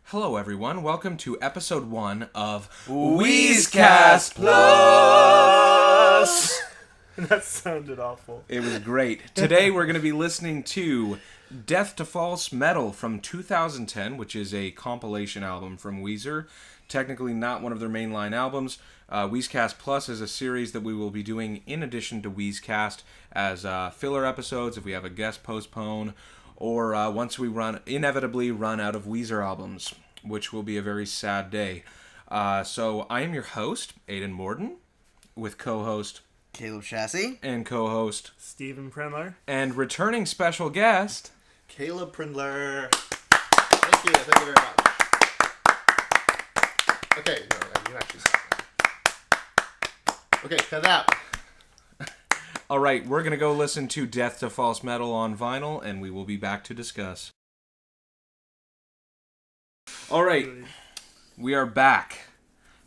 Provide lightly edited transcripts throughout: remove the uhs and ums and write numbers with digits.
Hello, everyone. Welcome to episode 1 of WEEZCAST Plus! That sounded awful. It was great. Today we're going to be listening to Death to False Metal from 2010, which is a compilation album from Weezer. Technically not one of their mainline albums. WEEZCAST Plus is a series that we will be doing in addition to WEEZCAST as filler episodes if we have a guest postpone, or once we inevitably run out of Weezer albums, which will be a very sad day. So I am your host, Aidan Morden, with co-host Caleb Chassis and co-host Stephen Prendler. and returning special guest Caleb Prindler. Thank you very much. Okay, no, you actually said that. Okay, cut it out. All right, we're going to go listen to Death to False Metal on vinyl, and we will be back to discuss. All right, we are back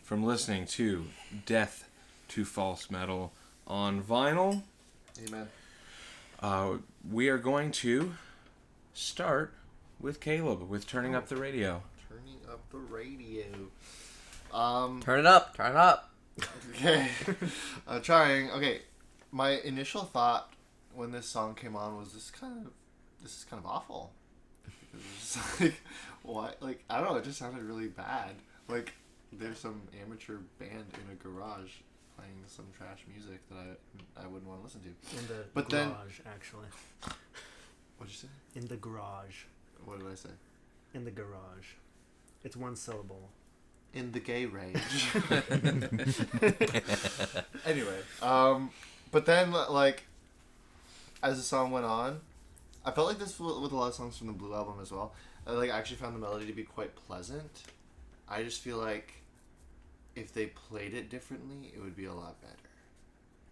from listening to Death to False Metal on vinyl. Amen. We are going to start with Caleb, with Turning Up the Radio. Turning up the radio. Turn it up. Okay. I'm trying. Okay. My initial thought when this song came on was this is kind of awful. Because it's just like, what? Like, I don't know, it just sounded really bad. Like, there's some amateur band in a garage playing some trash music that I wouldn't want to listen to. In the But garage, actually. What'd you say? In the garage. What did I say? In the garage. It's one syllable. In the gay rage. Anyway, but then, like, as the song went on, I felt like this with a lot of songs from the Blue album as well. I actually found the melody to be quite pleasant. I just feel like if they played it differently, it would be a lot better.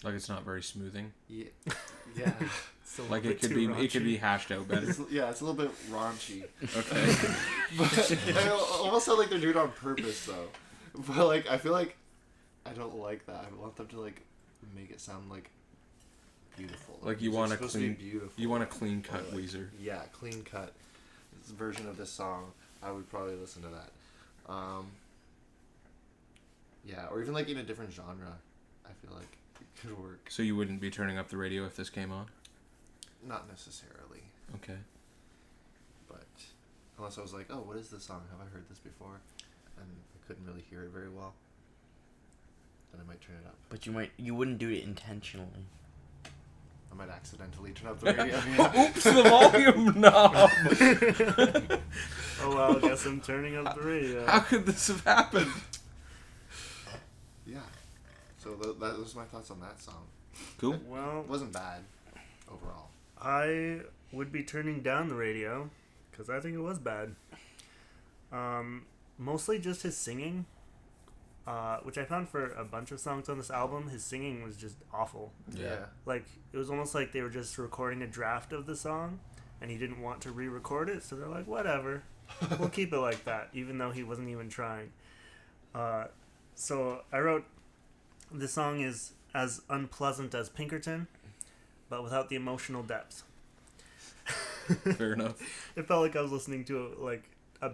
Like it's not very smoothing. Yeah, yeah. Like it could be hashed out better. It's a little bit raunchy. Okay. But it almost sound like they're doing it on purpose, though. But like, I feel like I don't like that. I want them to like make it sound like beautiful. Like you it's want a supposed to be clean, beautiful. you want a clean cut Like, Weezer. Yeah, clean cut. This version of this song, I would probably listen to that. Yeah, or even like in a different genre, I feel like it could work. So you wouldn't be turning up the radio if this came on? Not necessarily, Okay. but unless I was like, oh, what is this song? Have I heard this before? And I couldn't really hear it very well. Then I might turn it up. But you wouldn't do it intentionally. I might accidentally turn up the radio. Oops, the volume knob! Oh, well, I guess I'm turning up the radio. How could this have happened? Yeah. So that was my thoughts on that song. Cool. Well, It wasn't bad overall. I would be turning down the radio because I think it was bad. Mostly just his singing, which I found for a bunch of songs on this album. His singing was just awful. Yeah. Like, it was almost like they were just recording a draft of the song, and he didn't want to re-record it, so they're like, whatever, we'll keep it like that, even though he wasn't even trying. So I wrote, this song is as unpleasant as Pinkerton, but without the emotional depth. Fair enough. It felt like I was listening to a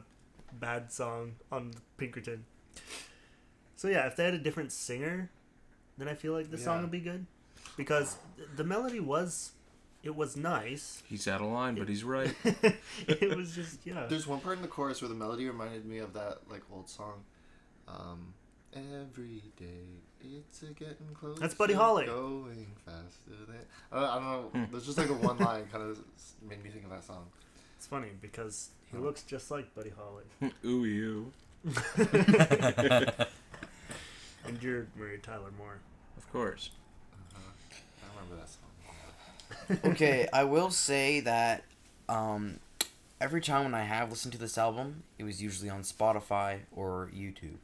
bad song on Pinkerton. So yeah, if they had a different singer, then I feel like the song would be good. Because the melody was nice. He's out of line, but he's right. It was just, yeah. There's one part in the chorus where the melody reminded me of that like old song. Every day it's a getting closer. That's Buddy Holly. Going faster than I don't know. There's just like a one line kind of made me think of that song. It's funny because he looks just like Buddy Holly. Ooh, you. And you're married Tyler Moore. Of course. I remember that song. Okay, I will say that every time when I have listened to this album, it was usually on Spotify or YouTube.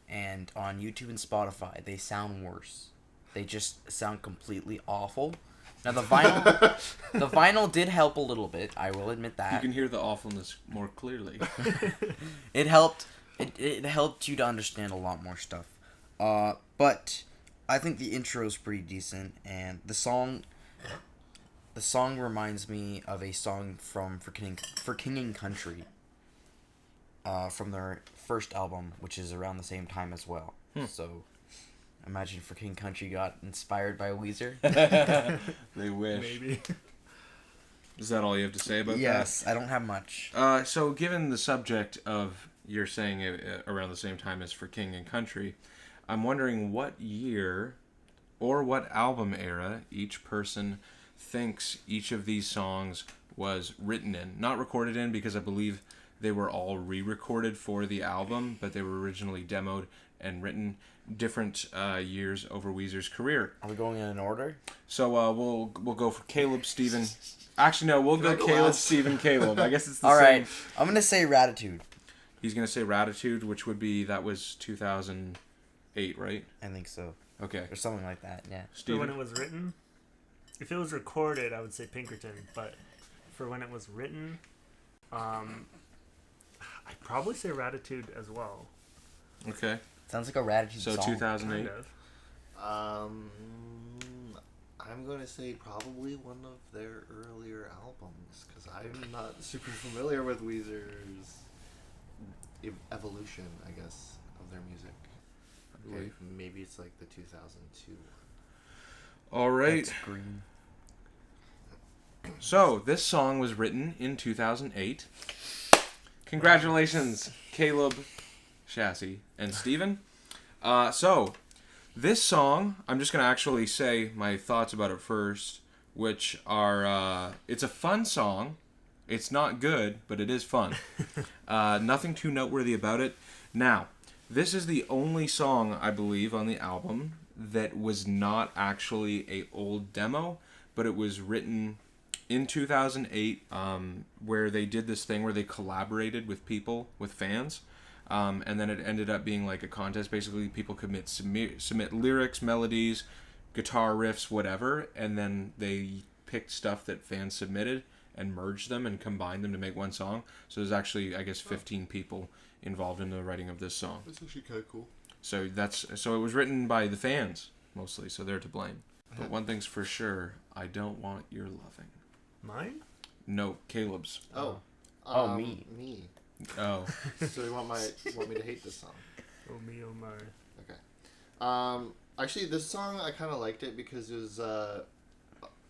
And on YouTube and Spotify, they sound worse. They just sound completely awful. Now the vinyl did help a little bit. I will admit that. You can hear the awfulness more clearly. It helped. It helped you to understand a lot more stuff. But I think the intro is pretty decent, and the song reminds me of a song from For King and Country. from their first album, which is around the same time as well. So, imagine for King Country got inspired by Weezer. They wish. Maybe. Is that all you have to say about that? Yes, I don't have much. So, given the subject of you're saying around the same time as for King and Country, I'm wondering what year or what album era each person thinks each of these songs was written in. Not recorded in, because I believe they were all re-recorded for the album, but they were originally demoed and written different years over Weezer's career. Are we going in an order? So we'll go for Caleb, Steven. Actually, no, we'll go go Caleb, last? Steven, Caleb. I guess it's the All same. right, I'm gonna say Ratitude. He's gonna say Ratitude, which would be, that was 2008, right? I think so, Okay. or something like that. Yeah. For when Steven. it was written, if it was recorded, I would say Pinkerton. But for when it was written, I'd probably say Ratitude as well. Okay. Sounds like a Ratitude So song. 2008. Kind of. I'm going to say probably one of their earlier albums, because I'm not super familiar with Weezer's evolution, I guess, of their music. Okay, maybe it's like the 2002. All right. That's green. So this song was written in 2008. Congratulations, Caleb, Chassis, and Steven. So this song, I'm just going to actually say my thoughts about it first, which are, it's a fun song. It's not good, but it is fun. Nothing too noteworthy about it. Now, this is the only song, I believe, on the album that was not actually a old demo, but it was written in 2008, where they did this thing where they collaborated with people, with fans, and then it ended up being like a contest. Basically, people could submit lyrics, melodies, guitar riffs, whatever, and then they picked stuff that fans submitted and merged them and combined them to make one song. So there's actually, I guess, 15 people involved in the writing of this song. That's actually kind of cool. So it was written by the fans mostly, so they're to blame. But one thing's for sure, I don't want your loving. Mine? No, Caleb's. Oh. Me. Me. Oh. So you want me to hate this song? Oh me, oh my. Okay. Actually, this song I kind of liked it because it was a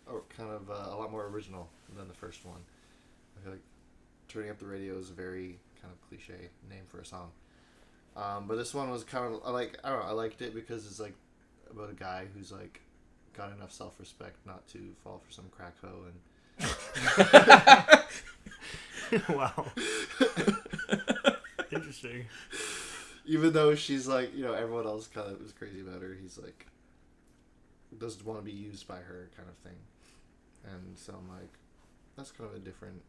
lot more original than the first one. I feel like turning up the radio is a very kind of cliche name for a song. But this one was kind of like, I don't know, I liked it because it's like about a guy who's like got enough self-respect not to fall for some crack hoe and Wow. Interesting. even though she's like, everyone else kind of is crazy about her, he's like doesn't want to be used by her kind of thing. And so I'm like, that's kind of a different,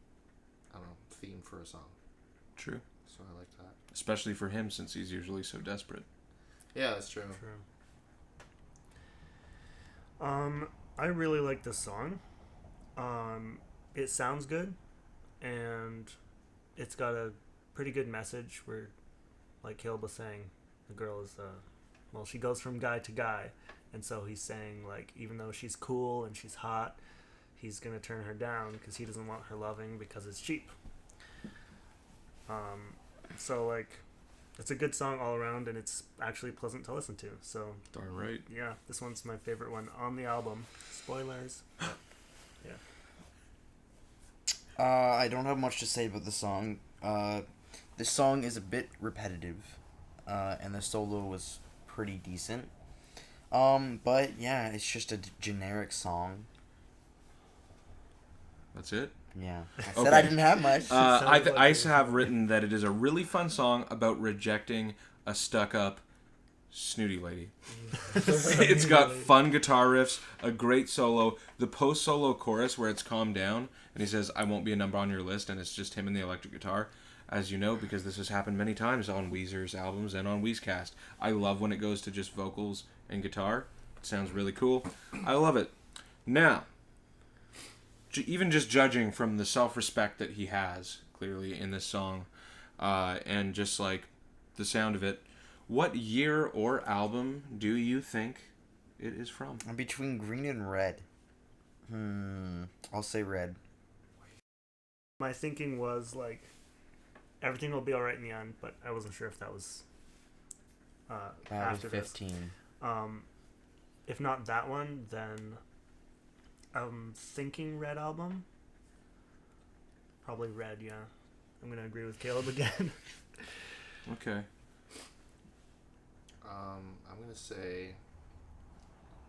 I don't know, theme for a song. True. So I like that. Especially for him, since he's usually so desperate. Yeah, that's true. I really like this song. It sounds good, and it's got a pretty good message where, like Caleb was saying, the girl is, she goes from guy to guy, and so he's saying, like, even though she's cool and she's hot, he's gonna turn her down because he doesn't want her loving because it's cheap. So, like, it's a good song all around, and it's actually pleasant to listen to. So, Darn right. yeah, this one's my favorite one on the album. Spoilers. I don't have much to say about the song. This song is a bit repetitive, and the solo was pretty decent. But yeah, it's just a generic song. That's it? Yeah. I said Okay. I didn't have much. I have written that it is a really fun song about rejecting a stuck-up snooty lady. It's got fun guitar riffs, a great solo, the post-solo chorus where it's calmed down, and he says, "I won't be a number on your list," and it's just him and the electric guitar. As you know, because this has happened many times on Weezer's albums and on WEEZCAST. I love when it goes to just vocals and guitar. It sounds really cool. I love it. Now, even just judging from the self-respect that he has, clearly, in this song, and just, like, the sound of it, what year or album do you think it is from? I'm between green and red. I'll say red. My thinking was, like, Everything Will Be Alright in the End, but I wasn't sure if that was That after was 15. this. If not that one, then I'm thinking Red album. Probably Red, yeah. I'm gonna agree with Caleb again. Okay. I'm gonna say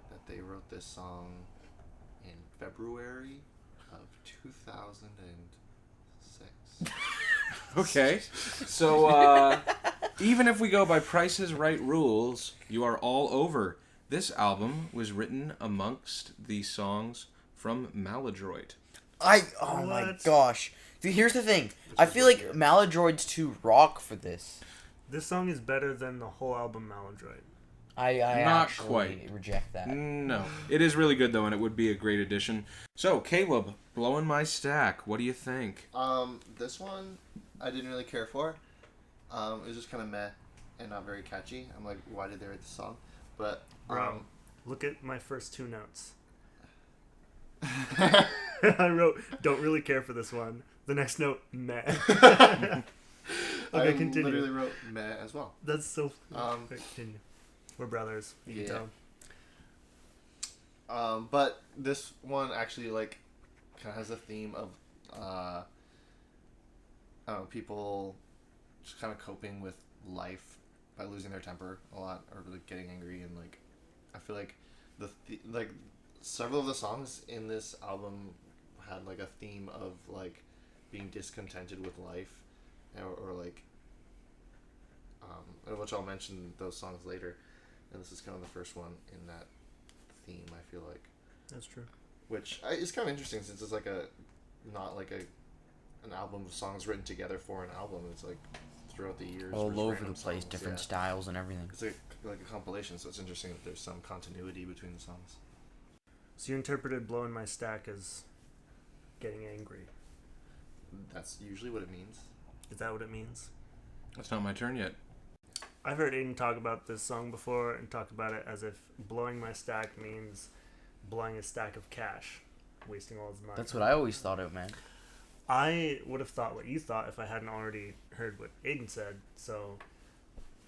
that they wrote this song in February of 2006. Okay. So, even if we go by Price is Right rules, you are all over. This album was written amongst the songs from Maladroit. Oh my What? gosh. Dude, here's the thing. I feel like Maladroit's too rock for this. This song is better than the whole album Maladroit. I Not actually quite. reject that. No. It is really good, though, and it would be a great addition. So, Caleb, Blowing My Stack, what do you think? This one I didn't really care for. It was just kind of meh and not very catchy. I'm like, why did they write this song? But Bro, look at my first two notes. I wrote, don't really care for this one. The next note, meh. Okay, I continue. literally wrote meh as well. That's so funny. Continue. We're brothers. You can tell. But this one actually like kind of has a theme of I don't know, people just kind of coping with life by losing their temper a lot or like getting angry, and like I feel like like several of the songs in this album had like a theme of like being discontented with life, or like which I'll mention those songs later, and this is kind of the first one in that theme, I feel like. That's true. Which is kind of interesting since it's like not like an album of songs written together for an album. It's like throughout the years, All there's over random the place, songs, different yeah. styles and everything. It's like a compilation, so it's interesting that there's some continuity between the songs. So you interpreted blowing my stack as getting angry. That's usually what it means. Is that what it means? It's not my turn yet. I've heard Aiden talk about this song before and talk about it as if blowing my stack means blowing a stack of cash, wasting all his money. That's what I always thought it meant. I would have thought what you thought if I hadn't already heard what Aiden said, so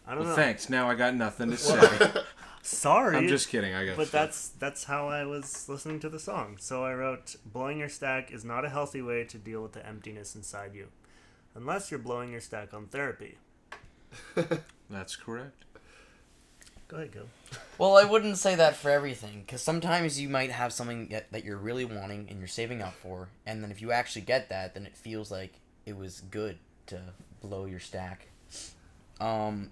I don't know. Thanks. Now I got nothing to say. Sorry. I'm just kidding. I guess. But that's how I was listening to the song. So I wrote, blowing your stack is not a healthy way to deal with the emptiness inside you. Unless you're blowing your stack on therapy. That's correct. Go ahead, go. Well, I wouldn't say that for everything, because sometimes you might have something that you're really wanting and you're saving up for, and then if you actually get that, then it feels like it was good to blow your stack. Well,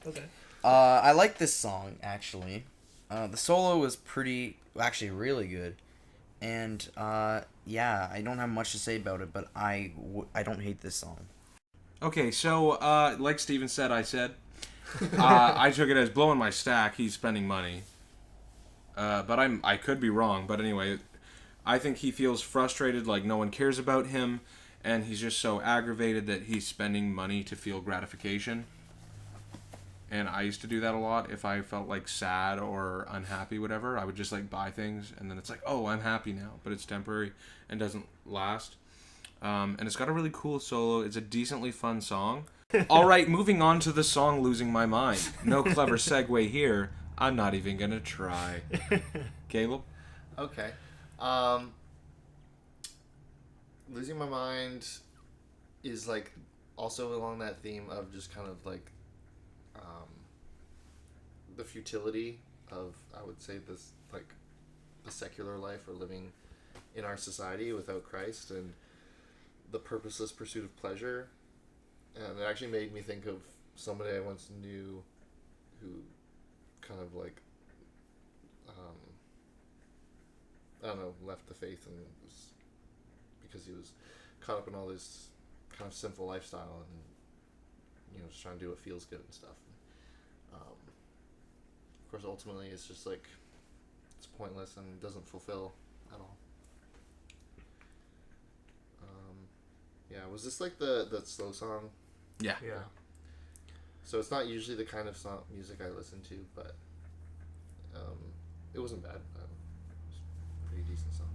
okay. I like this song, actually. The solo was actually really good. And, yeah, I don't have much to say about it, but I don't hate this song. Okay, so, like Steven said, I took it as blowing my stack, he's spending money. But I could be wrong, but anyway, I think he feels frustrated, like no one cares about him, and he's just so aggravated that he's spending money to feel gratification. And I used to do that a lot. If I felt like sad or unhappy, whatever, I would just like buy things, and then it's like, oh, I'm happy now, but it's temporary and doesn't last. And it's got a really cool solo. It's a decently fun song. All right, moving on to the song "Losing My Mind." No clever segue here. I'm not even gonna try. Caleb? Okay. Losing My Mind is like also along that theme of just kind of like the futility of, I would say, this like the secular life or living in our society without Christ, and the purposeless pursuit of pleasure. And it actually made me think of somebody I once knew who kind of like I don't know, left the faith, and it was because he was caught up in all this kind of sinful lifestyle, and just trying to do what feels good and stuff. Of course, ultimately, it's just like it's pointless and doesn't fulfill at all. Yeah, was this like the slow song? Yeah. Yeah. So it's not usually the kind of music I listen to, but it wasn't bad. It was a pretty decent song.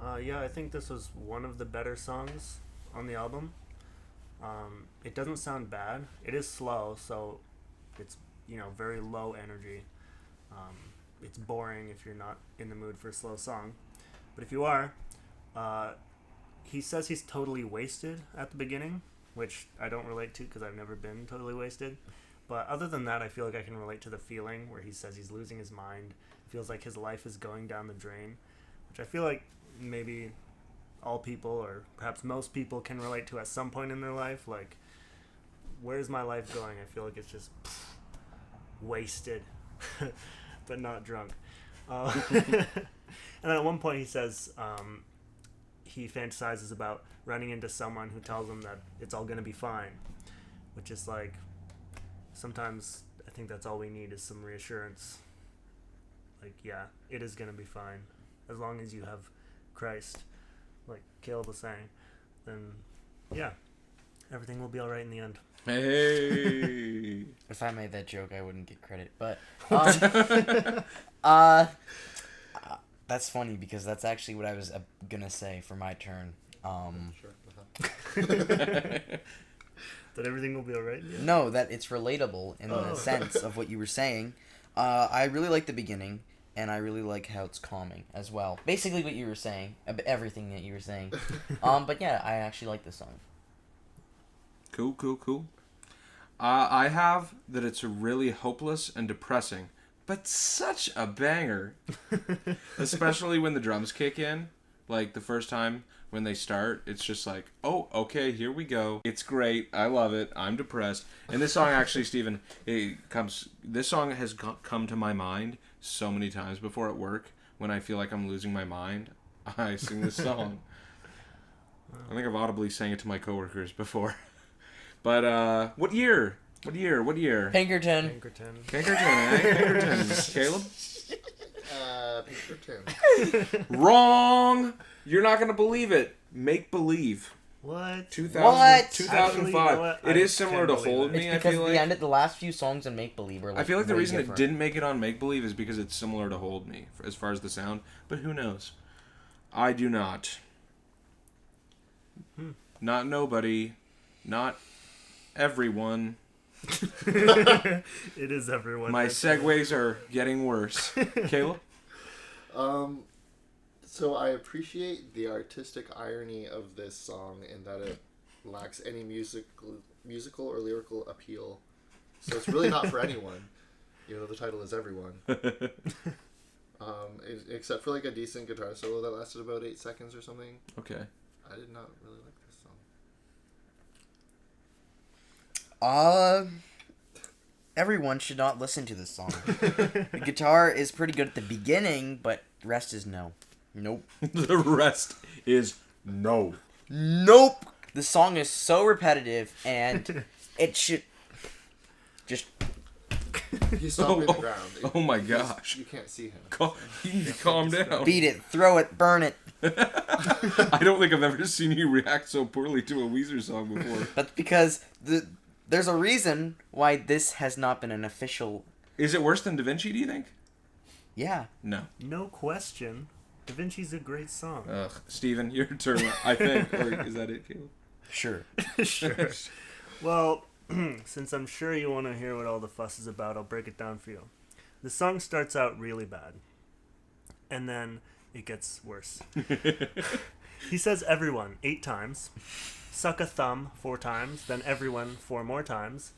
Yeah, I think this was one of the better songs on the album. It doesn't sound bad. It is slow, so it's very low energy. Um, it's boring if you're not in the mood for a slow song, but if you are, uh, he says he's totally wasted at the beginning, which I don't relate to because I've never been totally wasted. But other than that, I feel like I can relate to the feeling where he says he's losing his mind. Feels like his life is going down the drain, which I feel like maybe all people or perhaps most people can relate to at some point in their life. Like, where's my life going? I feel like it's just wasted, but not drunk. And then at one point he says he fantasizes about running into someone who tells him that it's all going to be fine, which is like, sometimes I think that's all we need is some reassurance. Like, yeah, it is going to be fine. As long as you have Christ, like Caleb was saying, then yeah, everything will be all right in the end. Hey. If I made that joke, I wouldn't get credit. But uh, that's funny because that's actually what I was gonna say for my turn. Sure. That everything will be all right. Yeah. No, that it's relatable in the sense of what you were saying. I really like the beginning, and I really like how it's calming as well. Basically, what you were saying, everything that you were saying. But yeah, I actually like this song. Cool. I have that it's really hopeless and depressing, but such a banger. Especially when the drums kick in. Like, the first time when they start, it's just like, oh, okay, here we go. It's great. I love it. I'm depressed. And this song, actually, Steven, this song has come to my mind so many times before at work. When I feel like I'm losing my mind, I sing this song. I think I've audibly sang it to my coworkers before. But, what year? Pinkerton. Pinkerton. Eh? Pinkerton. Caleb? Pinkerton. Wrong! You're not going to believe it. Make Believe. What? 2005. Actually, you know what? It I is similar can't to believe Hold it. Me, It's I because feel like. the last few songs in Make Believe are like I feel like the way reason different. it didn't make it on Make Believe is because it's similar to Hold Me, as far as the sound. But who knows? I do not. Not nobody. Not everyone. It is everyone. My right segues are getting worse. Caleb? So I appreciate the artistic irony of this song in that it lacks any musical or lyrical appeal. So it's really not for anyone, even though the title is Everyone. Except for like a decent guitar solo that lasted about 8 seconds or something. Okay. I did not really like this song. Everyone should not listen to this song. The guitar is pretty good at the beginning, but the rest is no. Nope. The rest is no. Nope. The song is so repetitive, and it should just. He's stomping the ground. Oh my gosh. You can't see him. Calm down. Beat it, throw it, burn it. I don't think I've ever seen you react so poorly to a Weezer song before. That's because there's a reason why this has not been an official. Is it worse than Da Vinci, do you think? Yeah. No. No question. Da Vinci's a great song. Ugh. Steven, your turn, I think. Or is that it, Caleb? Sure. Sure. Well, since I'm sure you want to hear what all the fuss is about, I'll break it down for you. The song starts out really bad, and then it gets worse. He says everyone 8 times, suck a thumb 4 times, then everyone 4 more times,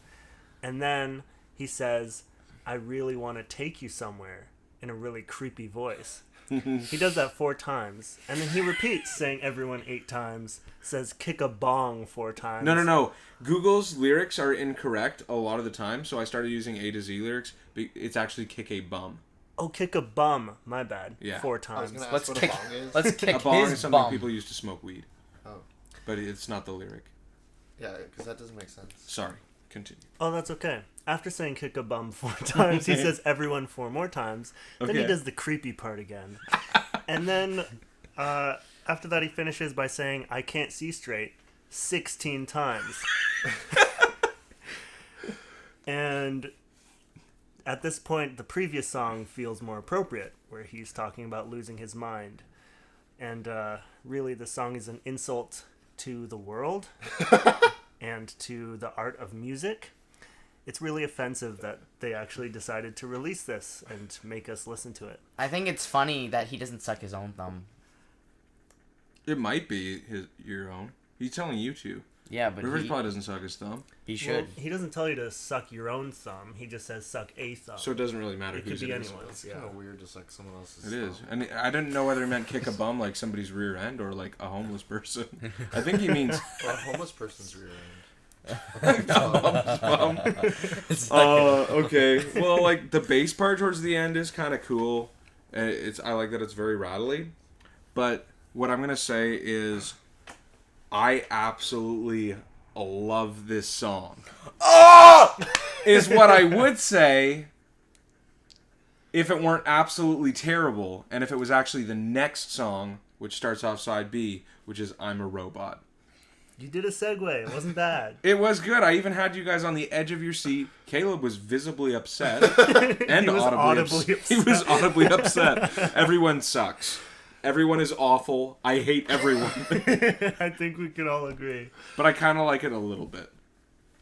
and then he says, I really want to take you somewhere, in a really creepy voice. He does that 4 times, and then he repeats saying everyone 8 times, says kick a bong 4 times. No. Google's lyrics are incorrect a lot of the time, so I started using A to Z lyrics. It's actually kick a bum. Oh, kick a bum. My bad. Yeah. 4 I was times. gonna ask Let's what kick. a bong is. Let's kick A bong his is something bum. people use to smoke weed. Oh. But it's not the lyric. Yeah, because that doesn't make sense. Sorry. Continue. Oh, that's okay. After saying kick a bum 4 times, he says everyone 4 more times. Then he Okay. does the creepy part again. And then after that, he finishes by saying, I can't see straight 16 times. And at this point, the previous song feels more appropriate, where he's talking about losing his mind. And really, the song is an insult to the world and to the art of music. It's really offensive that they actually decided to release this and make us listen to it. I think it's funny that he doesn't suck his own thumb. It might be your own. He's telling you to. Yeah, but Rivers probably doesn't suck his thumb. He should. Well, he doesn't tell you to suck your own thumb. He just says suck a thumb. So it doesn't really matter It could whose be it is. anyone's. It's Yeah. kind of weird to suck someone else's. It is. thumb. And I didn't know whether he meant kick a bum like somebody's rear end or like a homeless person. I think he means Or a homeless person's rear bum. Okay. Well, like the bass part towards the end is kind of cool. I like that it's very rattly. But what I'm going to say is I absolutely love this song. Is what I would say if it weren't absolutely terrible and if it was actually the next song, which starts off side B, which is I'm a Robot. You did a segue. It wasn't bad. It was good. I even had you guys on the edge of your seat. Caleb was visibly upset and He was audibly upset. He was audibly upset. Everyone sucks. Everyone is awful. I hate everyone. I think we could all agree. But I kind of like it a little bit.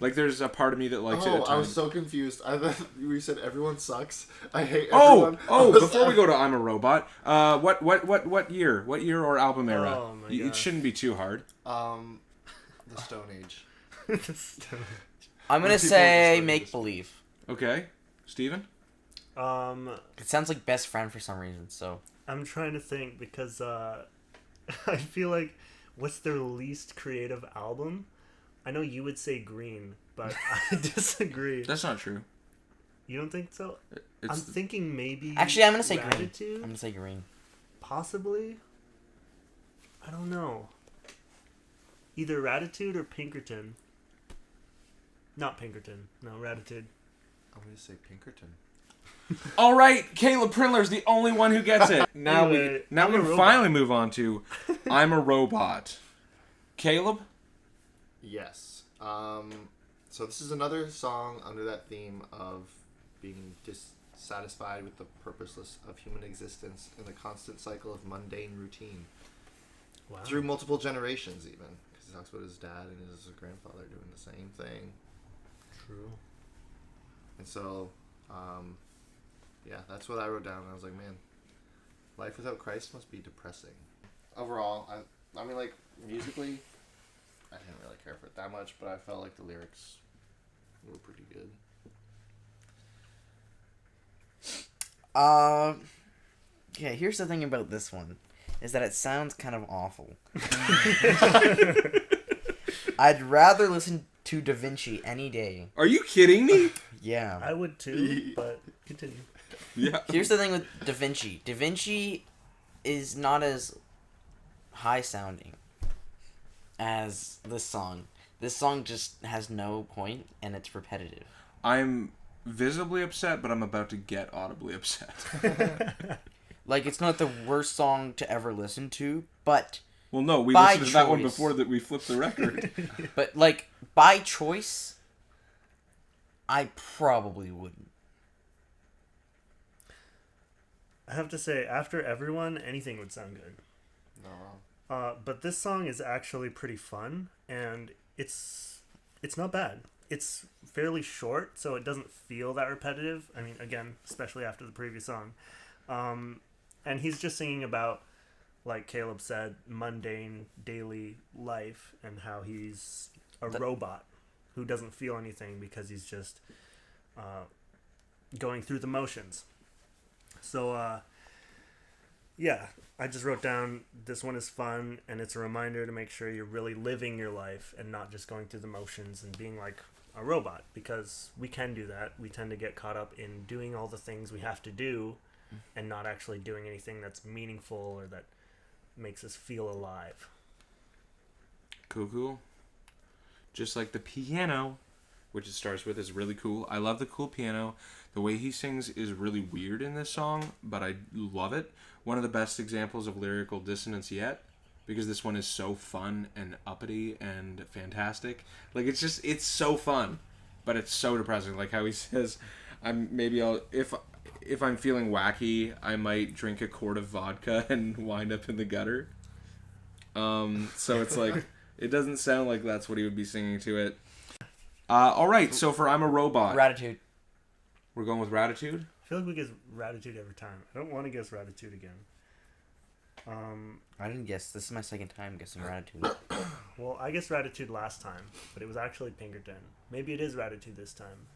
Like, there's a part of me that likes it at times. I was so confused. I thought you said everyone sucks. I hate everyone. Before we go to I'm a Robot, what year? What year or album era? Oh my It gosh. shouldn't be too hard. The Stone Age. I'm gonna People say just Make Believe. Okay. Steven? It sounds like Best Friend for some reason. So I'm trying to think because I feel like what's their least creative album? I know you would say Green, but I disagree. That's not true. You don't think so? It's I'm thinking maybe. actually, I'm gonna say Green. Gratitude? I'm gonna say Green. Possibly. I don't know. Either Ratitude or Pinkerton. Not Pinkerton. No, Ratitude. I'm going to say Pinkerton. All right, Caleb Prindler's the only one who gets it. Now Anyway, we I'm a can Robot. finally move on to I'm a Robot. Caleb? Yes. So this is another song under that theme of being dissatisfied with the purposeless of human existence and the constant cycle of mundane routine. Wow. Through multiple generations, even. Because he talks about his dad and his grandfather doing the same thing. True. And so, yeah, that's what I wrote down. I was like, man, life without Christ must be depressing. Overall, I mean, like, musically, I didn't really care for it that much, but I felt like the lyrics were pretty good. Yeah, here's the thing about this one, is that it sounds kind of awful. I'd rather listen to Da Vinci any day. Are you kidding me? Yeah. I would too, but continue. Yeah. Here's the thing with Da Vinci. Da Vinci is not as high sounding as this song. This song just has no point and it's repetitive. I'm visibly upset, but I'm about to get audibly upset. Like, it's not the worst song to ever listen to, but Well, no, we By listened to that one choice. before that we flipped the record. like by choice, I probably wouldn't. I have to say, after Everyone, anything would sound good. No. But this song is actually pretty fun, and it's not bad. It's fairly short, so it doesn't feel that repetitive. I mean, again, especially after the previous song. And he's just singing about, like Caleb said, mundane daily life and how he's a robot who doesn't feel anything because he's just going through the motions. So, yeah, I just wrote down this one is fun, and it's a reminder to make sure you're really living your life and not just going through the motions and being like a robot, because we can do that. We tend to get caught up in doing all the things we have to do and not actually doing anything that's meaningful or that makes us feel alive. Cool. Just like the piano, which it starts with, is really cool. I love the cool piano. The way he sings is really weird in this song, but I love it. One of the best examples of lyrical dissonance yet, because this one is so fun and uppity and fantastic. Like, it's so fun, but it's so depressing. Like how he says, if I'm feeling wacky, I might drink a quart of vodka and wind up in the gutter. So it's like, it doesn't sound like that's what he would be singing to it. Alright, so for I'm a Robot. Gratitude. We're going with Ratitude? I feel like we guess Ratitude every time. I don't want to guess Ratitude again. I didn't guess. This is my second time guessing Gratitude. Well, I guessed Ratitude last time, but it was actually Pinkerton. Maybe it is Ratitude this time,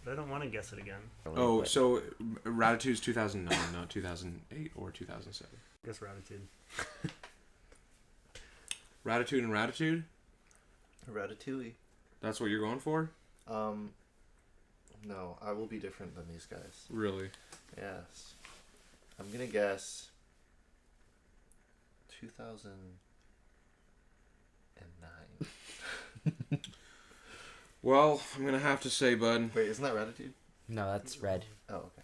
but I don't want to guess it again. Oh, so Ratitude's 2009, not 2008 or 2007. I guess Ratitude. Ratitude and Ratitude? Ratatouille. That's what you're going for? No, I will be different than these guys. Really? Yes. I'm gonna guess 2009. Well, I'm gonna have to say, bud. Wait, isn't that Ratatouille? No, that's red. Oh, okay.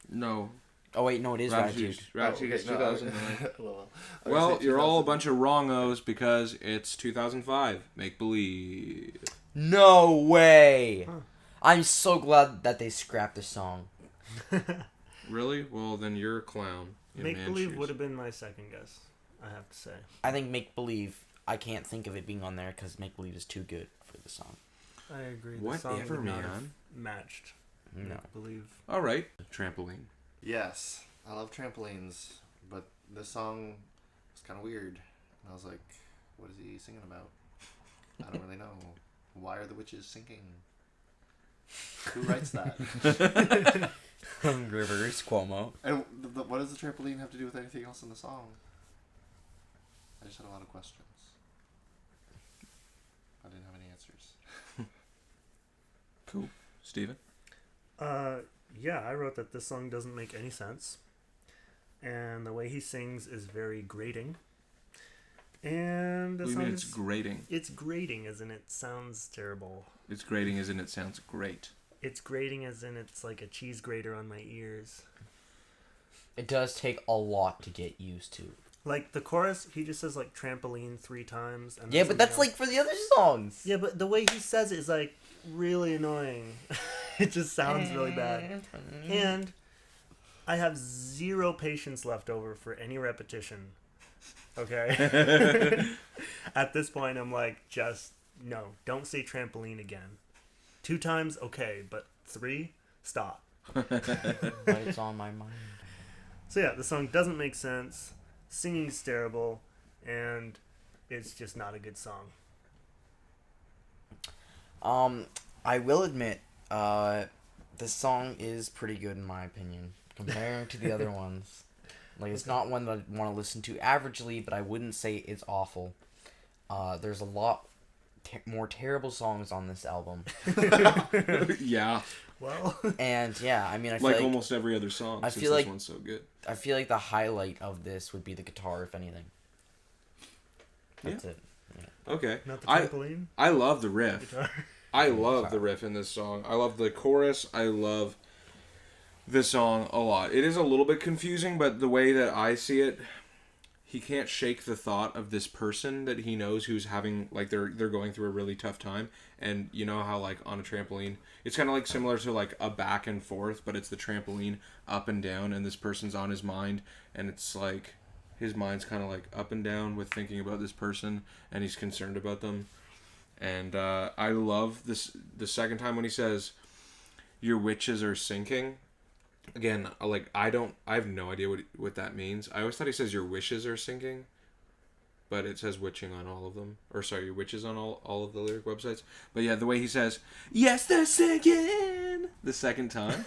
No. Oh, wait, no, it is Gratitude. Ratitude is 2009. Well, Well, you're all a bunch of wrong-os because it's 2005. Make believe. No way! Huh. I'm so glad that they scrapped the song. Really? Well, then you're a clown. in Make man Believe shoes. would have been my second guess, I have to say. I think Make Believe, I can't think of it being on there because Make Believe is too good for the song. I agree. The Whatever, song would not have man. matched. No. Make Believe. All right. Trampoline. Yes, I love trampolines, but this song was kind of weird. And I was like, what is he singing about? I don't really know. Why are the witches sinking? Who writes that? Reverse Cuomo. And what does the trampoline have to do with anything else in the song? I just had a lot of questions. I didn't have any answers. Cool. Steven? Yeah, I wrote that this song doesn't make any sense. And the way he sings is very grating. And the What do you song mean it's is... grating? It's grating, as in it sounds terrible. It's grating as in it sounds great. It's grating, as in it's like a cheese grater on my ears. It does take a lot to get used to. Like, the chorus, he just says, like, trampoline 3 times. And Yeah, then but that's something like for the other songs. Yeah, but the way he says it is, like, really annoying. It just sounds really bad. And I have 0 patience left over for any repetition. Okay? At this point, I'm like, just, no, don't say trampoline again. 2 times, okay, but 3, stop. But it's on my mind. So yeah, the song doesn't make sense, singing's terrible, and it's just not a good song. I will admit, this song is pretty good in my opinion, comparing to the other ones. Like, it's not one that I want to listen to averagely, but I wouldn't say it's awful. There's a lot more terrible songs on this album. Yeah. Well, And yeah, I mean, I feel Like like almost every other song. I since feel this like- one's so good. I feel like the highlight of this would be the guitar, if anything. That's it. Okay. not the I trampoline. I love the riff. Guitar. I love the riff in this song. I love the chorus. I love this song a lot. It is a little bit confusing, but the way that I see it, he can't shake the thought of this person that he knows who's having, like, they're going through a really tough time. And you know how, like, on a trampoline, it's kind of like similar to, like, a back and forth, but it's the trampoline up and down, and this person's on his mind, and it's like his mind's kind of like up and down with thinking about this person, and he's concerned about them. And I love this the second time when he says, "Your witches are sinking." Again, like, I have no idea what that means. I always thought he says your wishes are sinking, but it says witching on all of them. Or sorry, your witches on all of the lyric websites. But yeah, the way he says, "Yes, they're sinking," the second time,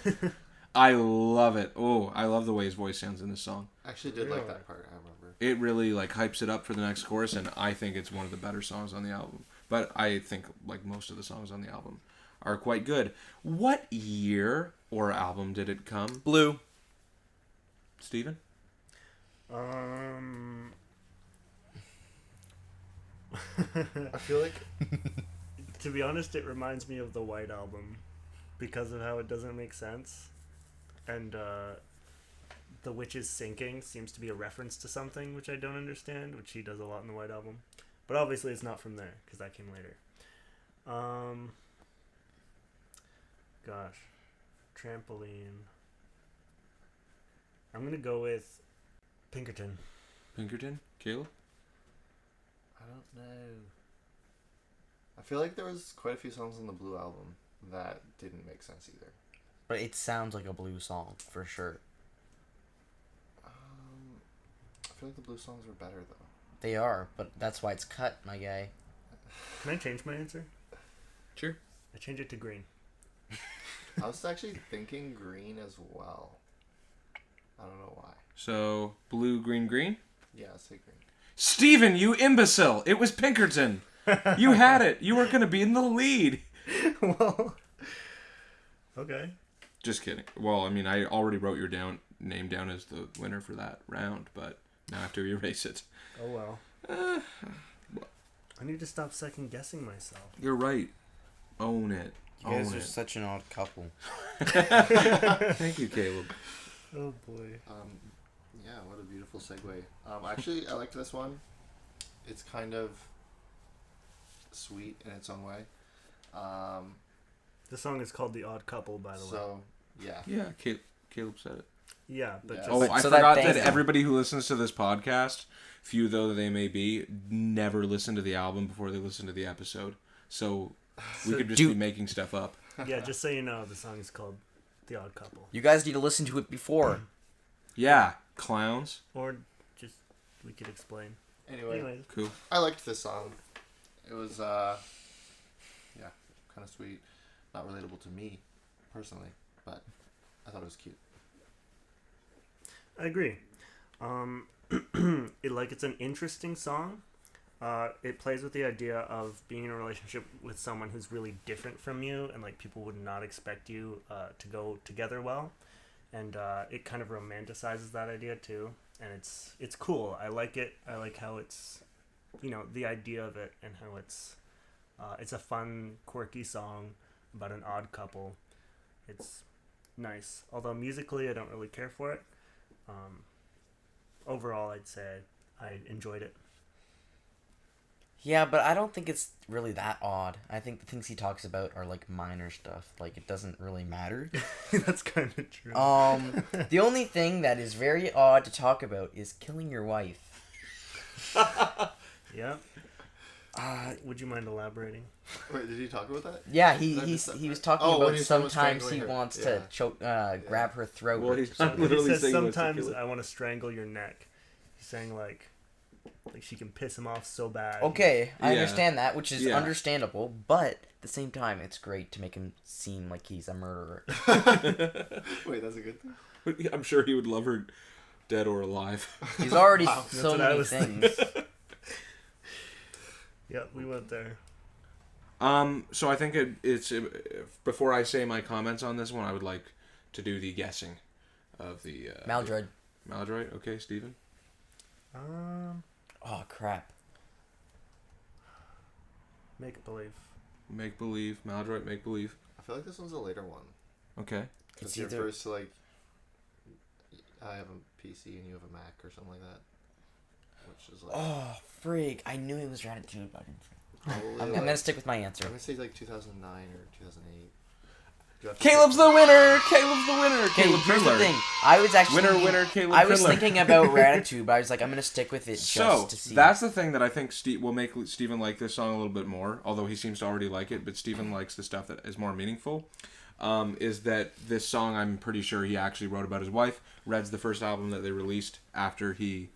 I love it. Oh, I love the way his voice sounds in this song. I actually did like Really? that part, I remember. It really, like, hypes it up for the next chorus, and I think it's one of the better songs on the album. But I think, like, most of the songs on the album are quite good. What year or album did it come? Blue. Steven? I feel like To be honest, it reminds me of the White Album because of how it doesn't make sense. And the witch's sinking seems to be a reference to something which I don't understand, which he does a lot in the White Album. But obviously it's not from there because that came later. Gosh. Trampoline. I'm gonna go with Pinkerton. Pinkerton? Caleb? I don't know. I feel like there was quite a few songs on the Blue album that didn't make sense either. But it sounds like a Blue song, for sure. I feel like the Blue songs were better, though. They are, but that's why it's cut, my guy. Can I change my answer? Sure. I change it to green. I was actually thinking green as well. I don't know why. So, blue, green, green? Yeah, I'll say green. Steven, you imbecile! It was Pinkerton! You had it! You were gonna be in the lead! Well, okay. Just kidding. Well, I mean, I already wrote your name down as the winner for that round, but now I have to erase it. Oh well. I need to stop second guessing myself. You're right. Own it. You guys Own are it. such an odd couple. Thank you, Caleb. Oh boy. Yeah, what a beautiful segue. Actually, I liked this one. It's kind of sweet in its own way. The song is called "The Odd Couple," by the way. So, yeah. Yeah, Caleb said it. Yeah, but Yeah. just, Oh, But I so that forgot thing- that everybody who listens to this podcast, few though they may be, never listen to the album before they listen to the episode. So we could just be making stuff up. yeah, just so you know, the song is called "The Odd Couple," You guys need to listen to it before. Yeah, clowns. or just we could explain. Anyway, Anyways, Cool. I liked this song. It was, yeah, kind of sweet. Not relatable to me, personally, but I thought it was cute. I agree. It's an interesting song. It plays with the idea of being in a relationship with someone who's really different from you, and like people would not expect you to go together well, and it kind of romanticizes that idea too, and it's cool. I like it. I like how it's, the idea of it, and how it's a fun, quirky song about an odd couple. It's nice, although musically I don't really care for it. Overall, I'd say I enjoyed it. Yeah, but I don't think it's really that odd. I think the things he talks about are like minor stuff. Like it doesn't really matter. That's kind of true. The only thing that is very odd to talk about is killing your wife. Yeah. Would you mind elaborating? Wait, did he talk about that? Yeah, Is that just- he was talking Oh, when about he said was sometimes he strangling her. wants Yeah. to choke, grab her throat. Well, or he's something. not literally He says saying he wants to sometimes kill it. I want to strangle your neck. He's saying like she can piss him off so bad. Okay, I Yeah. understand that, which is Yeah. understandable, but at the same time, it's great to make him seem like he's a murderer. Wait, that's a good thing? I'm sure he would love her dead or alive. He's already Wow, so that's what I many was things. Yeah, we went there. So I think it's before I say my comments on this one, I would like to do the guessing of the Maldroid. Maldroid. Okay, Steven. Oh, crap. Make believe. Make believe. Maldroid. Make believe. I feel like this one's a later one. Okay. Because It's he either- refers to, like, I have a PC and you have a Mac or something like that. Which is like... Oh, frig. I knew he was Ratatouille, but I didn't. probably I'm like, going to stick with my answer. I'm going to say, like, 2009 or 2008. You have to Caleb's pick- the winner. Caleb's the winner. Okay, Caleb here's the Prindler. thing. I was actually Winner, thinking, winner, Caleb I was Prindler. thinking about Ratatouille, but I was like, I'm going to stick with it just So to see. that's the thing that I think will make Steven like this song a little bit more, although he seems to already like it. But Steven likes the stuff that is more meaningful. Is that this song? I'm pretty sure he actually wrote about his wife. Red's the first album that they released after he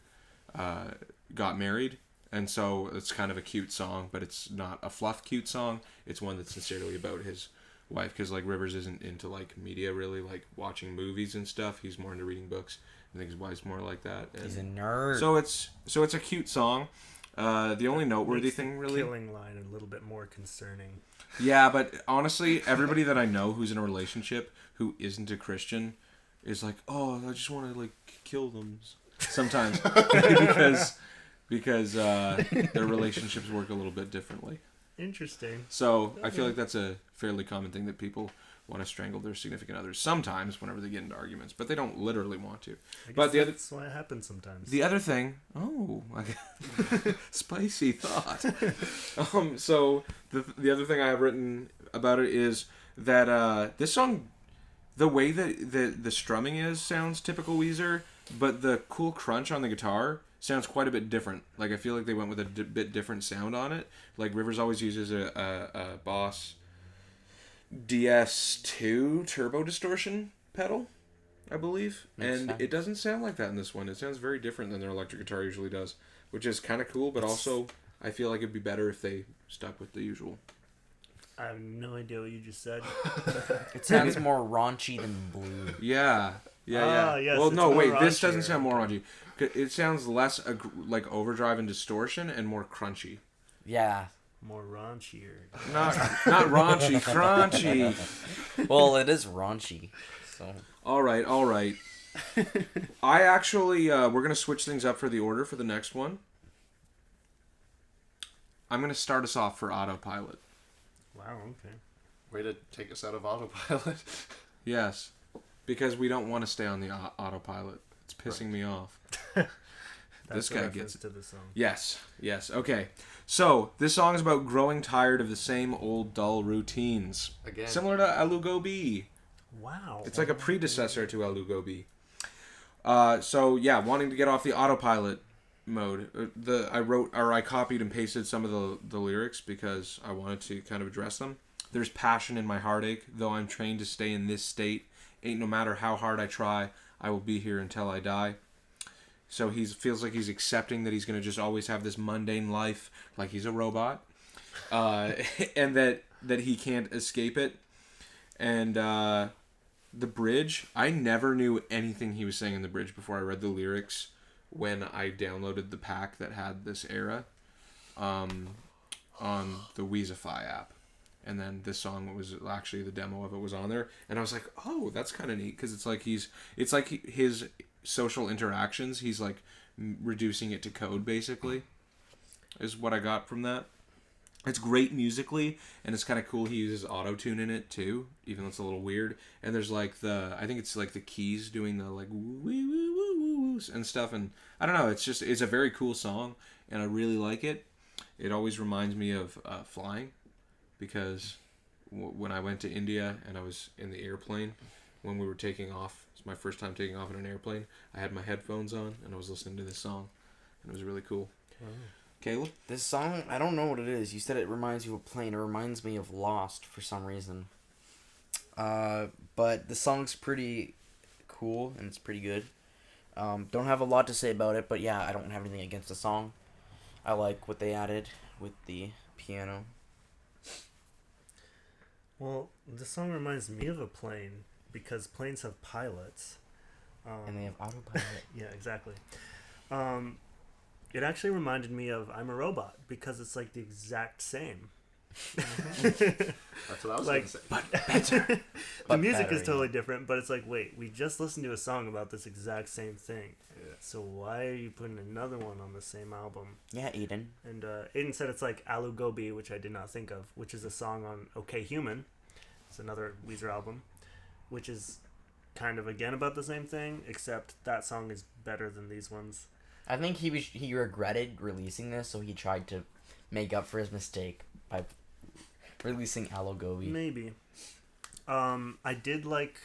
got married, and so it's kind of a cute song, but it's not a fluff cute song. It's one that's sincerely about his wife, because like Rivers isn't into like media really, like watching movies and stuff. He's more into reading books. I think his wife's more like that. And He's a nerd. so it's a cute song. The only noteworthy Makes the thing really, killing line a little bit more concerning. yeah, but honestly, everybody that I know who's in a relationship who isn't a Christian is like, oh, I just want to like kill them sometimes because their relationships work a little bit differently. Interesting. So I feel like that's a fairly common thing, that people want to strangle their significant others sometimes whenever they get into arguments, but they don't literally want to. I guess But the other that's why it happens sometimes. The other thing, spicy thought. So the other thing I have written about it is that this song the way that the strumming sounds typical Weezer, but the cool crunch on the guitar sounds quite a bit different. Like, I feel like they went with a bit different sound on it. Like, Rivers always uses a Boss DS2 turbo distortion pedal, I believe. Makes And sense. it doesn't sound like that in this one. It sounds very different than their electric guitar usually does, which is kind of cool, but also I feel like it'd be better if they stuck with the usual. I have no idea what you just said. It sounds more raunchy than blue. Yeah. Ah, yes, Well, it's no, more wait. This raunchier. doesn't sound more raunchy. It sounds less like overdrive and distortion and more crunchy. Yeah. More raunchier. Not raunchy, crunchy. Well, it is raunchy. So. All right. I actually we're gonna switch things up for the order for the next one. I'm gonna start us off for autopilot. Wow. Okay. Way to take us out of autopilot. Yes, because we don't want to stay on the autopilot. It's pissing me off. That's This guy a gets reference to the song. Yes. Okay. So this song is about growing tired of the same old dull routines. Again. Similar to Alugo B. Wow. It's like a predecessor to Alugo B. So yeah, wanting to get off the autopilot mode. I copied and pasted some of the lyrics because I wanted to kind of address them. There's passion in my heartache, though I'm trained to stay in this state. Ain't no matter how hard I try, I will be here until I die. So he feels like he's accepting that he's going to just always have this mundane life, like he's a robot, and that he can't escape it. And the bridge, I never knew anything he was saying in the bridge before I read the lyrics when I downloaded the pack that had this era on the Weezify app. And then this song was actually the demo of it was on there, and I was like, "Oh, that's kind of neat," because it's like his social interactions. He's like reducing it to code, basically, is what I got from that. It's great musically, and it's kind of cool. He uses auto-tune in it too, even though it's a little weird. And there's like I think it's like the keys doing the like woo woo woo woo woo and stuff. And I don't know. It's a very cool song, and I really like it. It always reminds me of flying. Because when I went to India and I was in the airplane, when we were taking off, it's my first time taking off in an airplane, I had my headphones on and I was listening to this song, and it was really cool. Oh. Caleb? This song, I don't know what it is. You said it reminds you of a plane. It reminds me of Lost for some reason. But the song's pretty cool and it's pretty good. Don't have a lot to say about it, but yeah, I don't have anything against the song. I like what they added with the piano. Well, this song reminds me of a plane because planes have pilots. And they have autopilot. Yeah, exactly. It actually reminded me of I'm a Robot because it's like the exact same. That's what I was Like- going to say. But better. The But music better, is totally different, but it's like, wait, we just listened to a song about this exact same thing. Yeah. So why are you putting another one on the same album? Yeah, Aiden. And Aiden said it's like Alu Gobi, which I did not think of, which is a song on OK Human. It's another Weezer album, which is kind of again about the same thing, except that song is better than these ones. I think he regretted releasing this, so he tried to make up for his mistake by releasing Alogobi. Maybe. I did like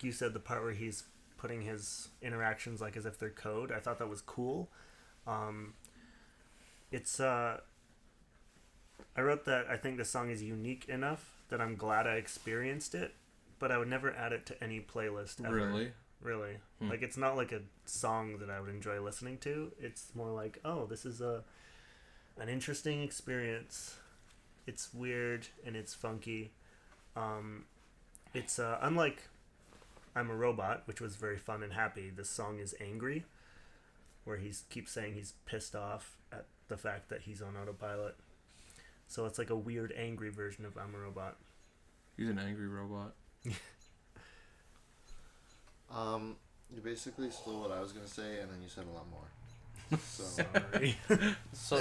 you said, the part where he's putting his interactions like as if they're code. I thought that was cool. It's I wrote that I think the song is unique enough that I'm glad I experienced it, but I would never add it to any playlist ever. Really. Like, it's not like a song that I would enjoy listening to. It's more like, oh, this is an interesting experience. It's weird and it's funky. It's unlike I'm a Robot, which was very fun and happy. This song is angry, where he keeps saying he's pissed off at the fact that he's on autopilot. So it's like a weird, angry version of I'm a Robot. He's an angry robot. You basically stole what I was going to say, and then you said a lot more. So, Sorry. So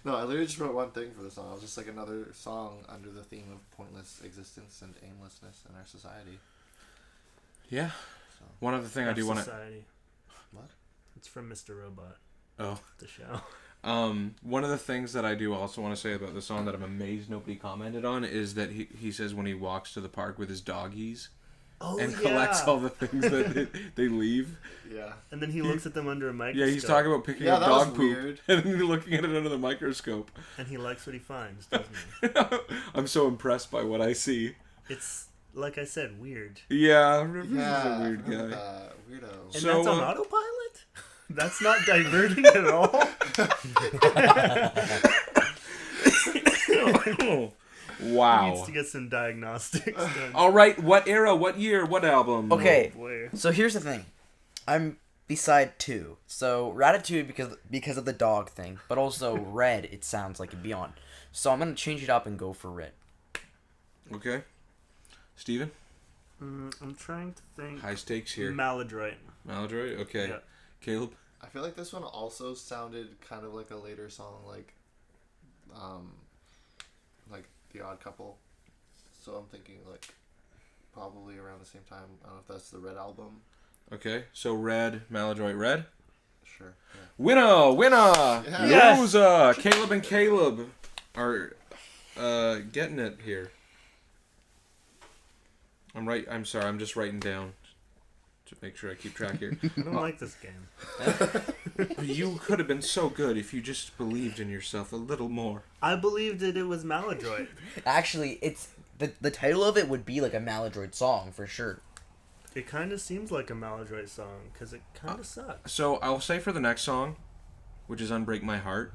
no, I literally just wrote one thing for the song. It was just like another song under the theme of pointless existence and aimlessness in our society. Yeah. So, One other thing I do want to... Society. what? It's from Mr. Robot, Oh. the show. One of the things that I do also want to say about the song that I'm amazed nobody commented on is that he says when he walks to the park with his doggies, Oh, and yeah. collects all the things that they leave. Yeah. And then he looks at them under a microscope. Yeah, he's talking about picking Yeah, up that was dog poop weird. and then looking at it under the microscope. And he likes what he finds, doesn't he? I'm so impressed by what I see. It's, like I said, weird. Yeah, Rivers Yeah, is a weird I forgot guy. about that. Weirdo. And So, that's on autopilot? That's not diverting at all? Wow. He needs to get some diagnostics done. All right, what era, what year, what album? Okay, Boy. so here's the thing. I'm beside two. So Ratatouille because of the dog thing, but also Red. It sounds like it'd be on. So I'm gonna change it up and go for Red. Okay. Steven? I'm trying to think. High stakes here. Maladroit. Maladroit? Okay. Yeah. Caleb? I feel like this one also sounded kind of like a later song, like The Odd Couple. So I'm thinking like probably around the same time. I don't know if that's the Red album. Okay, so Red, Maladroit, Red. Sure. Yeah. Winner! Yes! Loser! Caleb and Caleb are getting it here. I'm sorry, I'm just writing down to make sure I keep track here. I don't like this game. You could have been so good if you just believed in yourself a little more. I believed that it was Maladroit. Actually, it's the title of it would be like a Maladroit song for sure. It kind of seems like a Maladroit song, because it kind of sucks. So I'll say for the next song, which is Unbreak My Heart,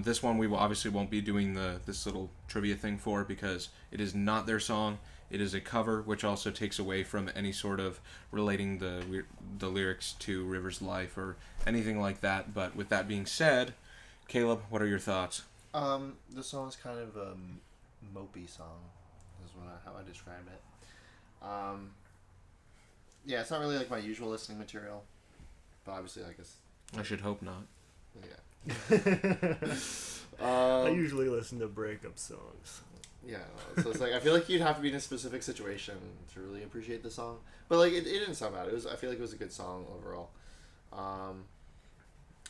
this one we obviously won't be doing this little trivia thing for because it is not their song. It is a cover, which also takes away from any sort of relating the lyrics to River's life or anything like that. But with that being said, Caleb, what are your thoughts? This song is kind of a mopey song, is how I describe it. Yeah, it's not really like my usual listening material, but obviously, I guess. I should hope not. Yeah. I usually listen to breakup songs. Yeah, so it's like I feel like you'd have to be in a specific situation to really appreciate the song. But like it didn't sound bad. I feel like it was a good song overall.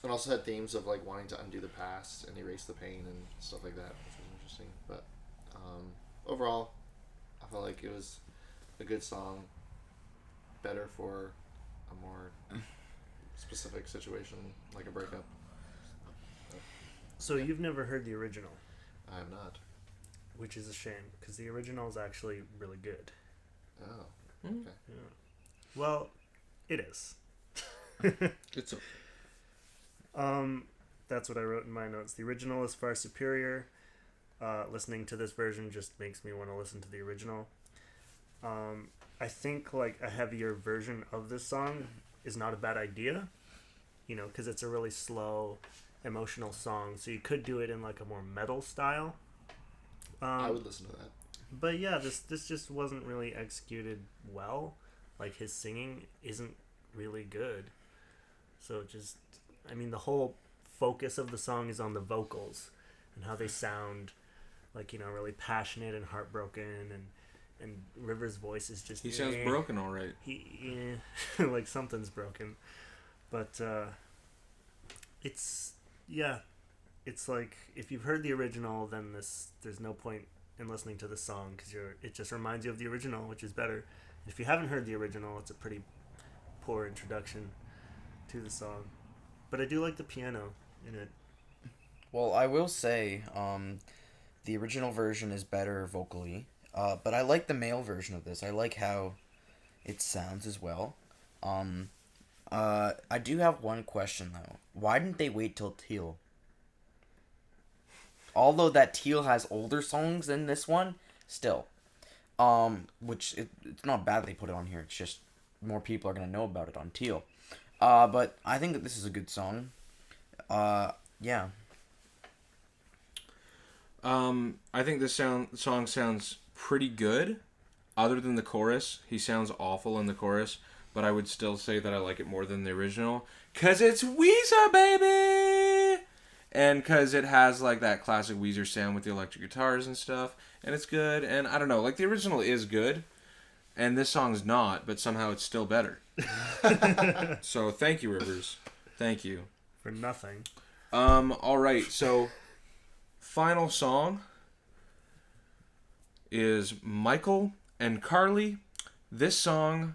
It also had themes of like wanting to undo the past and erase the pain and stuff like that, which was interesting. But overall, I felt like it was a good song. Better for a more specific situation, like a breakup. So you've never heard the original, I have not. which is a shame, because the original is actually really good. Oh. Hmm. Okay. Yeah. Well, it is. It's That's what I wrote in my notes. The original is far superior. Listening to this version just makes me want to listen to the original. I think like a heavier version of this song is not a bad idea, you know, because it's a really slow, emotional song. So you could do it in like a more metal style. I would listen to that. But yeah, this just wasn't really executed well. Like his singing isn't really good. So just, I mean, the whole focus of the song is on the vocals and how they sound like, you know, really passionate and heartbroken, and River's voice is just... he sounds broken, all right. Like something's broken. But it's, yeah, it's like if you've heard the original, then there's no point in listening to the song because it just reminds you of the original, which is better. If you haven't heard the original, it's a pretty poor introduction to the song. But I do like the piano in it. Well, I will say, the original version is better vocally, but I like the male version of this. I like how it sounds as well. I do have one question though. Why didn't they wait till Teal? Although that Teal has older songs than this one, still. Which it's not bad they put it on here. It's just more people are gonna know about it on Teal. But I think that this is a good song. Yeah. I think this song sounds pretty good. Other than the chorus, he sounds awful in the chorus, but I would still say that I like it more than the original. 'Cause it's Weezer, baby! And 'cause it has like that classic Weezer sound with the electric guitars and stuff, and it's good. And I don't know, like the original is good, and this song's not, but somehow it's still better. So thank you, Rivers. Thank you. For nothing. All right, so final song is Michael and Carly, This song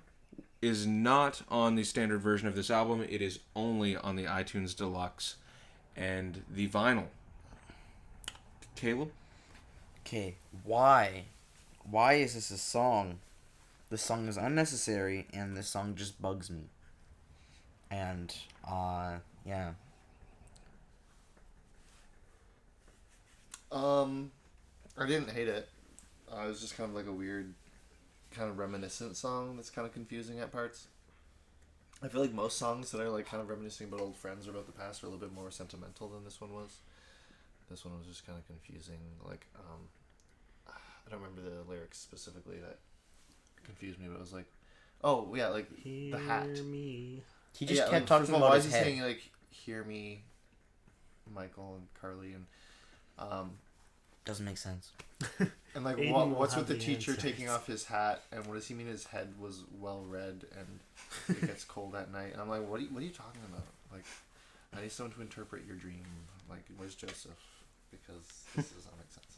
is not on the standard version of this album. It is only on the iTunes Deluxe and the vinyl. Caleb? Okay, why? Why is this a song? This song is unnecessary, and this song just bugs me. And, yeah. I didn't hate it. It was just kind of like a weird, kind of reminiscent song that's kind of confusing at parts. I feel like most songs that are like kind of reminiscing about old friends or about the past are a little bit more sentimental than this one was. This one was just kind of confusing. Like, I don't remember the lyrics specifically that confused me, but it was like, oh yeah, like the hat. Hear me. He just Yeah, kept like, talking first of all, about why his is he head. saying like, hear me, Michael and Carly, and Doesn't make sense. and like Aiden will what's with have the the teacher answers. taking off his hat, and what does he mean his head was well read and it gets cold at night? And I'm like, what are you talking about? Like, I need someone to interpret your dream. Like, where's Joseph? Because this does not make sense.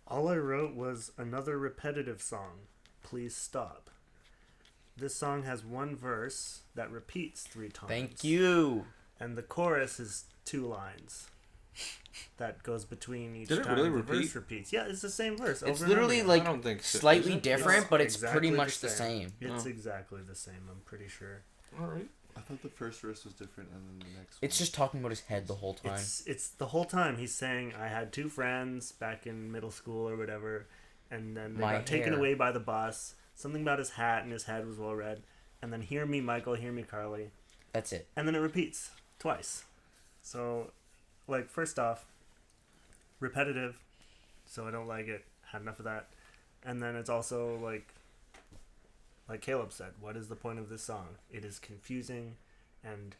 All I wrote was another repetitive song. Please stop. This song has one verse that repeats 3 times. Thank you. And the chorus is 2 lines. That goes between each Did it time really the repeat? verse repeats. Yeah, it's the same verse. It's over and literally over like I don't think so. slightly Is it? different, but it's exactly pretty much the same. It's Oh. exactly the same, I'm pretty sure. Alright. I thought the first verse was different, and then the next. It's just talking about his head the whole time. It's the whole time he's saying, I had 2 friends back in middle school or whatever, and then they My got taken hair. away by the bus. Something about his hat, and his head was well read. And then hear me, Michael, hear me, Carly. That's it. And then it repeats twice. So, like, first off, repetitive, so I don't like it. Had enough of that. And then it's also like Caleb said, what is the point of this song? It is confusing, and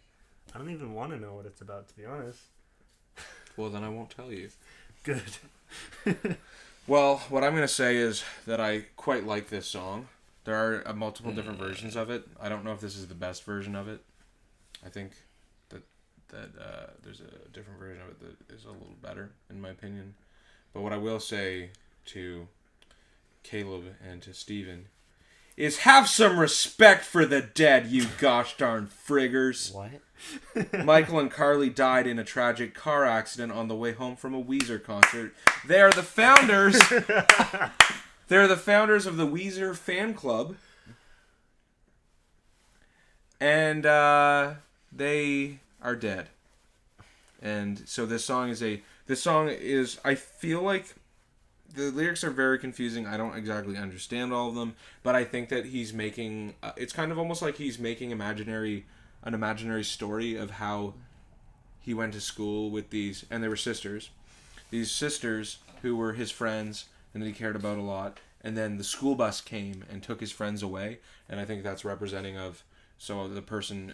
I don't even want to know what it's about, to be honest. Well, then I won't tell you. Good. Well, what I'm going to say is that I quite like this song. There are multiple different versions of it. I don't know if this is the best version of it. I think that there's a different version of it that is a little better, in my opinion. But what I will say to Caleb and to Steven is have some respect for the dead, you gosh darn friggers. What? Michael and Carly died in a tragic car accident on the way home from a Weezer concert. They are the founders. They're the founders of the Weezer fan club. And they are dead. And so this song is I feel like the lyrics are very confusing. I don't exactly understand all of them, but I think that he's making it's kind of almost like he's making an imaginary story of how he went to school with these, and they were sisters. These sisters who were his friends and that he cared about a lot, and then the school bus came and took his friends away, and I think that's representing of a person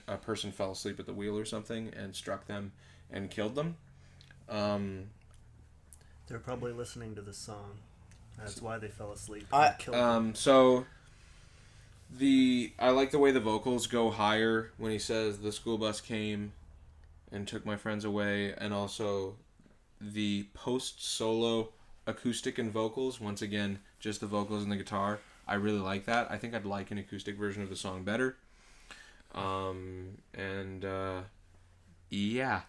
fell asleep at the wheel or something and struck them and killed them. They're probably listening to this song. That's why they fell asleep. I- And killed them. So I like the way the vocals go higher when he says the school bus came and took my friends away, and also the post solo acoustic and vocals. Once again, just the vocals and the guitar. I really like that. I think I'd like an acoustic version of the song better. Yeah.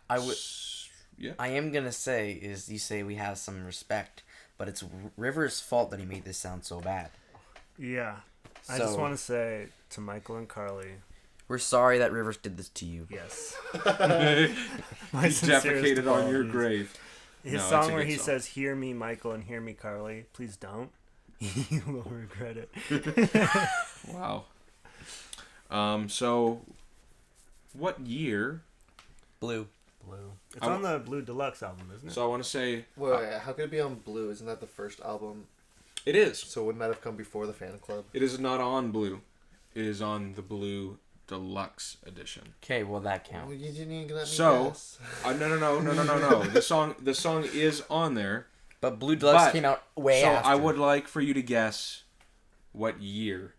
Yeah. I am gonna say is you say we have some respect, but it's River's fault that he made this sound so bad. Yeah. I So- just want to say to Michael and Carly, We're sorry that Rivers did this to you. yes. He defecated on your apologies. grave. His No, it's a song where good he song. says, hear me, Michael, and hear me, Carly. Please don't. You will regret it. Wow. So, what year? Blue. Blue. It's I on the Blue Deluxe album, isn't it? So I want to say Wait, how could it be on Blue? Isn't that the first album? it is. So wouldn't that have come before the fan club? It is not on Blue. It is on the Blue Deluxe edition. Okay, well that Well, counts. you didn't even let me So- guess. No. The song is on there. But Blue Deluxe But- came out way So after. I would like for you to guess what year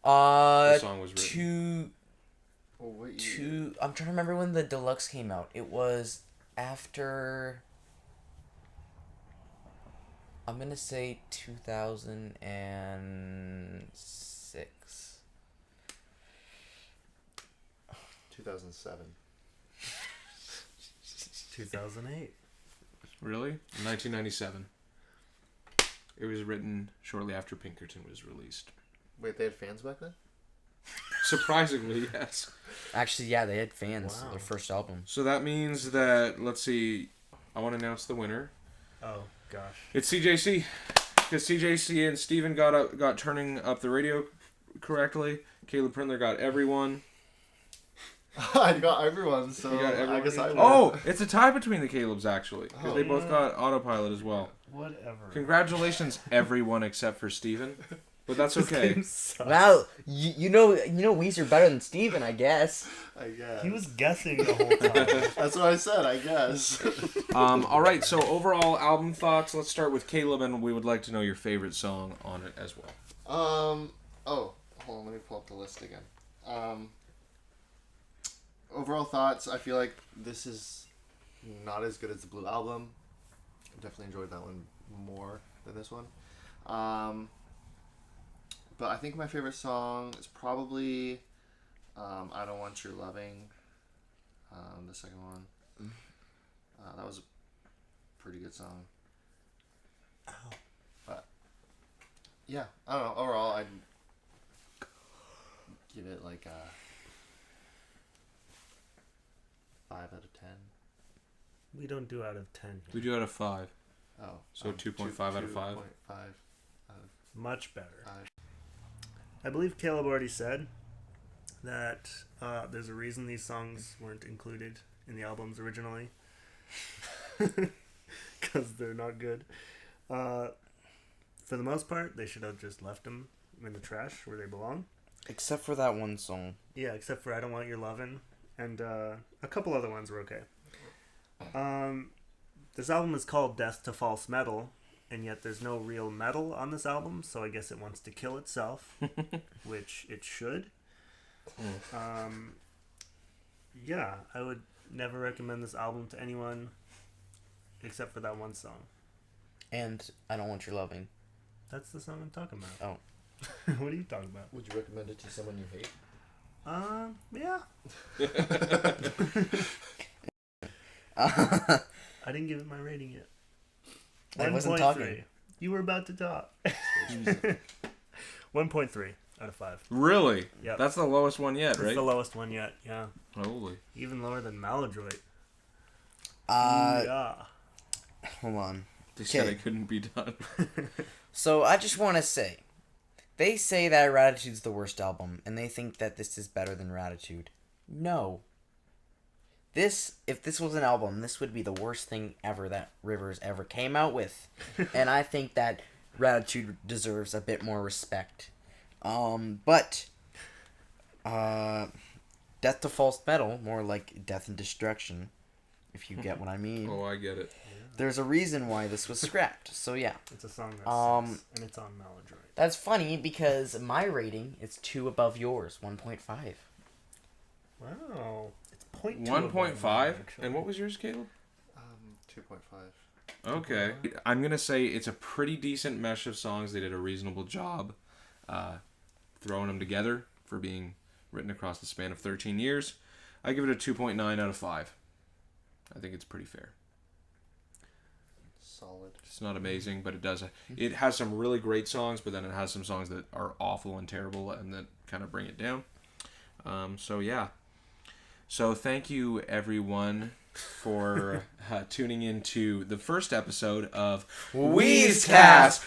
the song was written. Oh, what year? I'm trying to remember when the Deluxe came out. It was after I'm gonna say 2006. 2007. 2008. Really? 1997. It was written shortly after Pinkerton was released. Wait, they had fans back then? Surprisingly, yes. Actually, yeah, they had fans. Wow. Their first album. So that means that, let's see, I want to announce the winner. Oh gosh. It's CJC. Because CJC and Steven got turning up the radio correctly. Caleb Prindler got everyone. I got everyone, so You got everyone. I guess I won. Oh, it's a tie between the Calebs, actually. Because Oh. they both got autopilot as well. Whatever. Congratulations, everyone except for Steven. But that's okay. Wow, you know Weezer better than Steven, I guess. I guess. He was guessing the whole time. That's what I said, I guess. All right, so overall album thoughts. Let's start with Caleb, and we would like to know your favorite song on it as well. Oh, hold on, let me pull up the list again. Overall thoughts, I feel like this is not as good as the Blue album. Definitely enjoyed that one more than this one. But I think my favorite song is probably I Don't Want Your Loving. The second one. That was a pretty good song. But yeah, I don't know. Overall, I'd give it like a 5 out of 10. We don't do out of 10. We do out of 5. Oh, So 2.5 out of 5? 2.5 Much better. 5. I believe Caleb already said that there's a reason these songs weren't included in the albums originally. Because they're not good. For the most part, they should have just left them in the trash where they belong. Except for that one song. Yeah, except for I Don't Want Your Lovin'. And a couple other ones were okay. This album is called Death to False Metal, and yet there's no real metal on this album, so I guess it wants to kill itself, which it should. Yeah, I would never recommend this album to anyone except for that one song. And I Don't Want Your Loving. That's the song I'm talking about. Oh. What are you talking about? Would you recommend it to someone you hate? Yeah. I I didn't give it my rating yet. wasn't 1.3. talking. You were about to talk. 1.3 out of 5. Really? Yep. That's the lowest one yet, It's right? the lowest one yet, yeah. Holy. Even lower than Maladroit. hold on. They said Okay. it couldn't be done. So I just want to say, they say that Ratitude's the worst album, and they think that this is better than Ratitude. No. If this was an album, this would be the worst thing ever that Rivers ever came out with. And I think that Ratitude deserves a bit more respect. But Death to False Metal, more like Death and Destruction, if you get what I mean. Oh, I get it. There's a reason why this was scrapped. So yeah. It's a song that sucks, and it's on Maladroit. That's funny because my rating is 2 above yours, 1.5. Wow. It's 0.2. 1.5? And what was yours, Caleb? 2.5. Okay. I'm going to say it's a pretty decent mesh of songs. They did a reasonable job throwing them together for being written across the span of 13 years. I give it a 2.9 out of 5. I think it's pretty fair. Solid. It's not amazing, but it has some really great songs, but then it has some songs that are awful and terrible and that kind of bring it down. So yeah. So thank you everyone for tuning into the first episode of WEEZCAST.